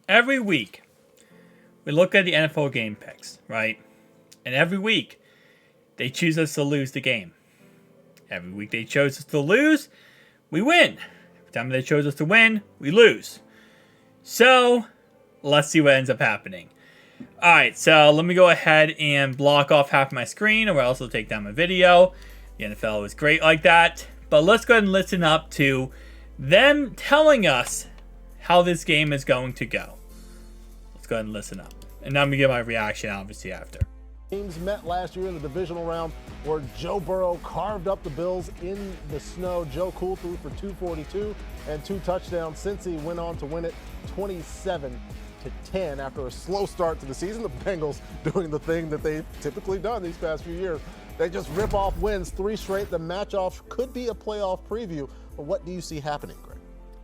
every week we look at the NFL game picks, right? And every week they choose us to lose the game. Every week they chose us to lose, we win. Every time they chose us to win, we lose. So, let's see what ends up happening. Alright, so let me go ahead and block off half my screen, or else I'll take down my video. The NFL is great like that. But let's go ahead and listen up to them telling us how this game is going to go. Let's go ahead and listen up. And I'm going to give my reaction, obviously, after. Teams met last year in the divisional round where Joe Burrow carved up the Bills in the snow. Joe Cool threw for 242 and 2 touchdowns. Cincy went on to win it 27-10 after a slow start to the season. The Bengals doing the thing that they've typically done these past few years. They just rip off wins, 3 straight. The match-off could be a playoff preview. But what do you see happening, Greg?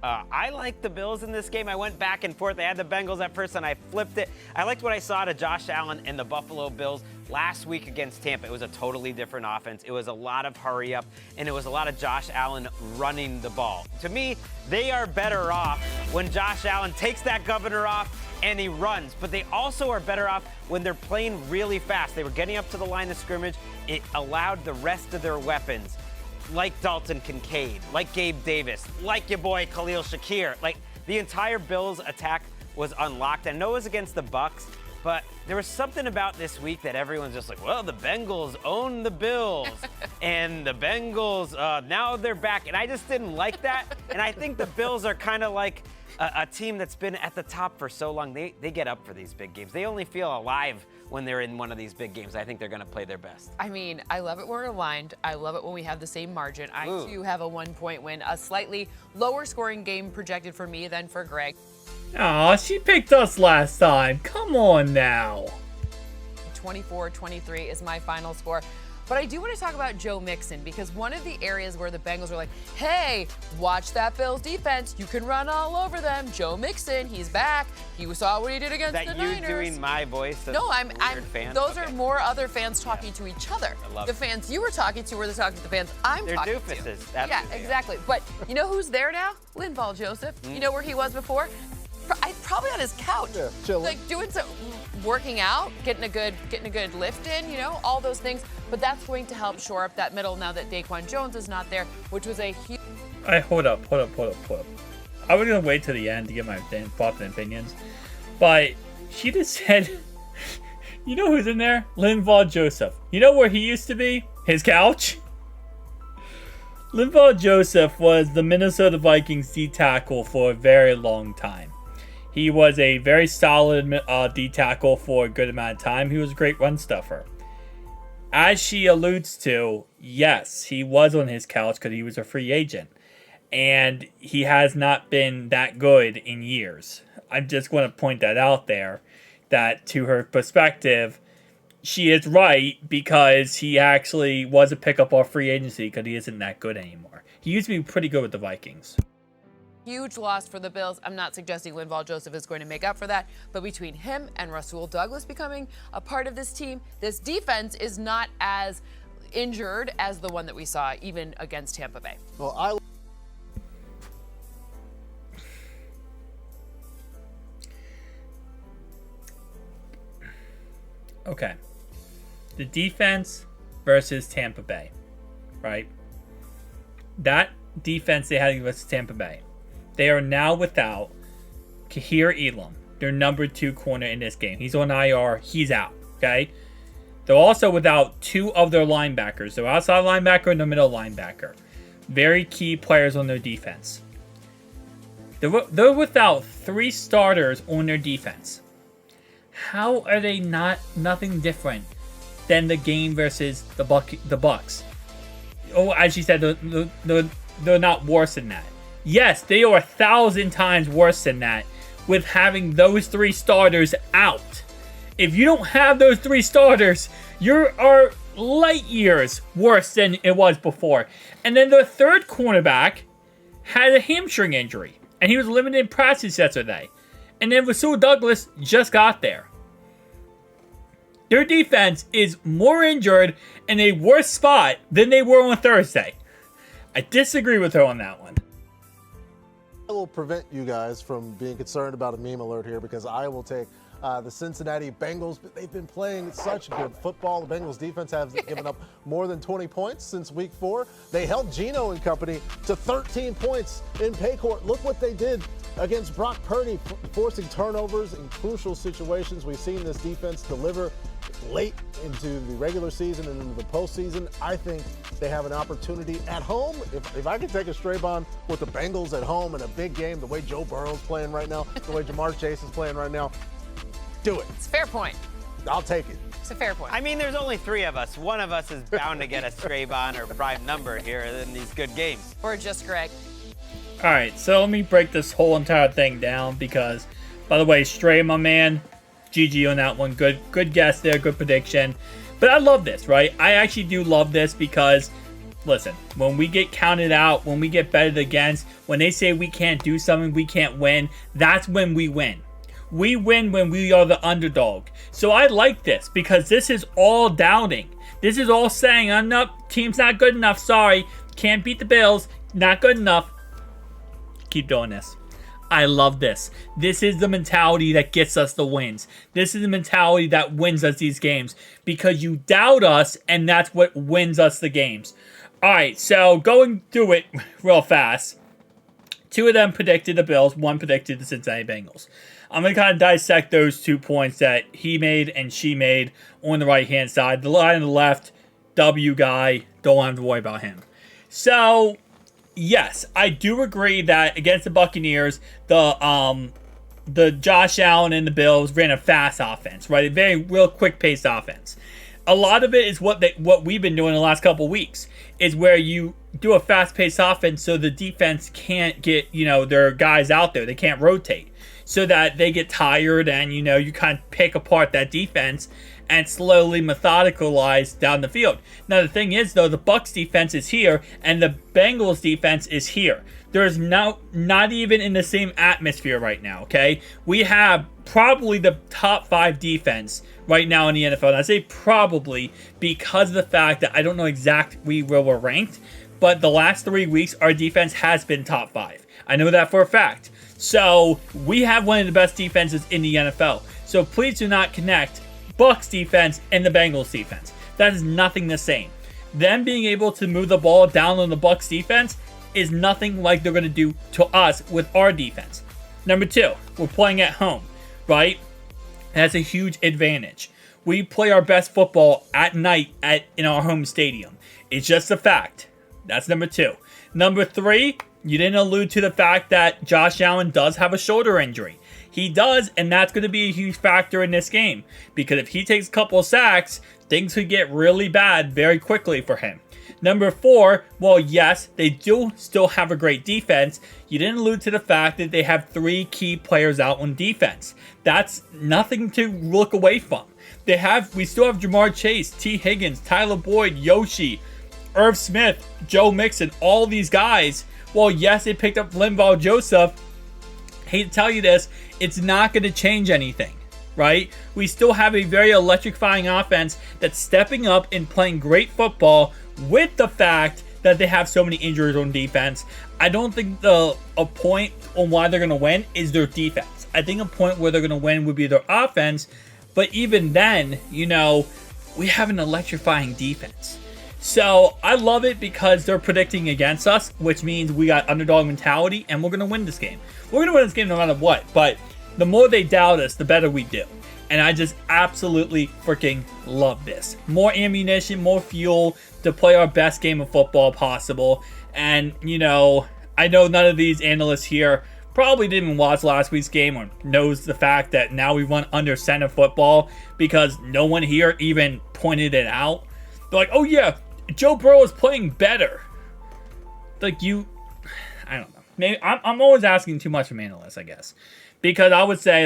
I like the Bills in this game. I went back and forth. I had the Bengals at first, and I flipped it. I liked what I saw to Josh Allen and the Buffalo Bills last week against Tampa. It was a totally different offense. It was a lot of hurry up, and it was a lot of Josh Allen running the ball. To me, they are better off when Josh Allen takes that governor off and he runs. But they also are better off when they're playing really fast. They were getting up to the line of scrimmage. It allowed the rest of their weapons, like Dalton Kincaid, like Gabe Davis, like your boy Khalil Shakir. Like, the entire Bills attack was unlocked. I know it was against the Bucks, but there was something about this week that everyone's just like, well, the Bengals own the Bills. And the Bengals, now they're back. And I just didn't like that. And I think the Bills are kind of like a team that's been at the top for so long. They get up for these big games. They only feel alive when they're in one of these big games. I think they're going to play their best. I mean, I love it when we're aligned. I love it when we have the same margin. I, too, have a 1-point win. A slightly lower scoring game projected for me than for Greg. Aw, she picked us last time. Come on now. 24-23 is my final score. But I do want to talk about Joe Mixon, because one of the areas where the Bengals were like, hey, watch that Bills defense. You can run all over them. Joe Mixon, he's back. You saw what he did against the Niners. That you doing my voice? No, I'm fan? Those are more other fans talking to each other. I love the it. fans you were talking to were the talking to the fans I'm They're talking doofuses. to. That's Yeah, who they are. exactly. But you know who's there now? Linval Joseph. You know where he was before? Probably on his couch, Yeah, chilling. like doing some working out, getting a good lift in, you know, all those things. But that's going to help shore up that middle now that Daquan Jones is not there, which was a huge. All right, hold up. I was gonna wait till the end to get my thoughts and opinions, but she just said, you know who's in there? Linval Joseph. You know where he used to be? His couch. Linval Joseph was the Minnesota Vikings D tackle for a very long time. He was a very solid D tackle for a good amount of time. He was a great run stuffer. As she alludes to, yes, he was on his couch because he was a free agent. And he has not been that good in years. I just want to point that out there, that to her perspective, she is right, because he actually was a pickup off free agency because he isn't that good anymore. He used to be pretty good with the Vikings. Huge loss for the Bills. I'm not suggesting Linval Joseph is going to make up for that, but between him and Rasul Douglas becoming a part of this team, this defense is not as injured as the one that we saw even against Tampa Bay. Well, Okay. The defense versus Tampa Bay, right? That defense they had against Tampa Bay. They are now without Kahir Elam, their number 2 corner in this game. He's on IR. He's out, okay? They're also without 2 of their linebackers. Their outside linebacker and the middle linebacker. Very key players on their defense. They're without 3 starters on their defense. How are they nothing different than the game versus the Bucks? Oh, as you said, they're not worse than that. Yes, they are 1,000 times worse than that with having those 3 starters out. If you don't have those 3 starters, you are light years worse than it was before. And then the third cornerback had a hamstring injury, and he was limited in practice yesterday. And then Rasul Douglas just got there. Their defense is more injured in a worse spot than they were on Thursday. I disagree with her on that one. I will prevent you guys from being concerned about a meme alert here because I will take the Cincinnati Bengals. They've been playing such good football. The Bengals defense has given up more than 20 points since week 4. They held Geno and company to 13 points in pay court. Look what they did against Brock Purdy, forcing turnovers in crucial situations. We've seen this defense deliver late into the regular season and into the postseason. I think they have an opportunity at home. If I could take a straight on with the Bengals at home in a big game, the way Joe Burrow's playing right now, the way Jamar Chase is playing right now, do it. It's a fair point. I'll take it. It's a fair point. I mean, there's only 3 of us. One of us is bound to get a Strabon or prime number here in these good games. Or just Greg. All right, so let me break this whole entire thing down because, by the way, Stray, my man, GG on that one. Good guess there, good prediction. But I love this, right? I actually do love this because, listen, when we get counted out, when we get betted against, when they say we can't do something, we can't win, that's when we win. We win when we are the underdog. So I like this because this is all doubting. This is all saying, oh, no, team's not good enough. Sorry, can't beat the Bills. Not good enough. Keep doing this. I love this. This is the mentality that gets us the wins. This is the mentality that wins us these games because you doubt us and that's what wins us the games. All right, so going through it real fast. 2 of them predicted the Bills. 1 predicted the Cincinnati Bengals. I'm going to kind of dissect those 2 points that he made and she made on the right-hand side. The line on the left, W guy, don't have to worry about him. So, yes, I do agree that against the Buccaneers, the Josh Allen and the Bills ran a fast offense, right? A very real quick-paced offense. A lot of it is what we've been doing the last couple weeks is where you do a fast-paced offense so the defense can't get, their guys out there. They can't rotate so that they get tired and, you kind of pick apart that defense and slowly methodicalize down the field. Now, the thing is, though, the Bucs defense is here and the Bengals defense is here. There's not even in the same atmosphere right now, okay? We have probably the top 5 defense right now in the NFL. And I say probably because of the fact that I don't know exactly where we're ranked, but the last 3 weeks, our defense has been top 5. I know that for a fact. So, we have one of the best defenses in the NFL. So, please do not connect Bucs defense and the Bengals defense. That is nothing the same. Them being able to move the ball down on the Bucs defense is nothing like they're going to do to us with our defense. Number 2, we're playing at home, right? That's a huge advantage. We play our best football at night in our home stadium. It's just a fact. That's number 2. Number 3, you didn't allude to the fact that Josh Allen does have a shoulder injury. He does, and that's going to be a huge factor in this game. Because if he takes a couple of sacks, things could get really bad very quickly for him. Number 4, well, yes, they do still have a great defense. You didn't allude to the fact that they have 3 key players out on defense. That's nothing to look away from. We still have Jamar Chase, T. Higgins, Tyler Boyd, Yoshi, Irv Smith, Joe Mixon, all these guys. Well, yes, they picked up Linval Joseph. Hate to tell you this, it's not going to change anything, right? We still have a very electrifying offense that's stepping up and playing great football with the fact that they have so many injuries on defense. I don't think a point on why they're going to win is their defense. I think a point where they're going to win would be their offense. But even then, we have an electrifying defense. So I love it because they're predicting against us, which means we got underdog mentality and we're going to win this game. We're going to win this game no matter what. But the more they doubt us, the better we do. And I just absolutely freaking love this. More ammunition, more fuel to play our best game of football possible. And, I know none of these analysts here probably didn't watch last week's game or knows the fact that now we run under center football because no one here even pointed it out. They're like, oh yeah, Joe Burrow is playing better. I don't know. Maybe I'm always asking too much from analysts, I guess. Because I would say,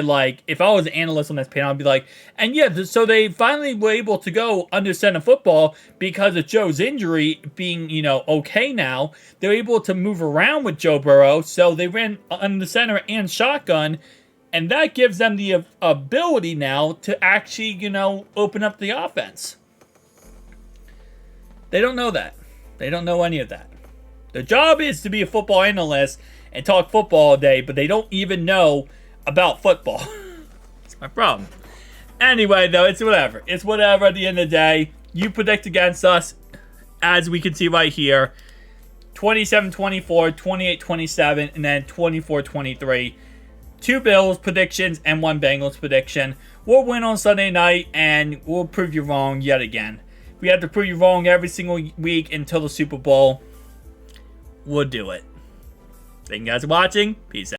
if I was an analyst on this panel, I'd be like, and yeah, so they finally were able to go under center football because of Joe's injury being, okay now. They're able to move around with Joe Burrow, so they ran under center and shotgun, and that gives them the ability now to actually, open up the offense. They don't know that. They don't know any of that. Their job is to be a football analyst and talk football all day, but they don't even know about football. That's my problem. Anyway, though, it's whatever. It's whatever at the end of the day. You predict against us, as we can see right here. 27-24, 28-27, and then 24-23. 2 Bills predictions and 1 Bengals prediction. We'll win on Sunday night, and we'll prove you wrong yet again. We have to prove you wrong every single week until the Super Bowl. We'll do it. Thank you guys for watching. Peace out.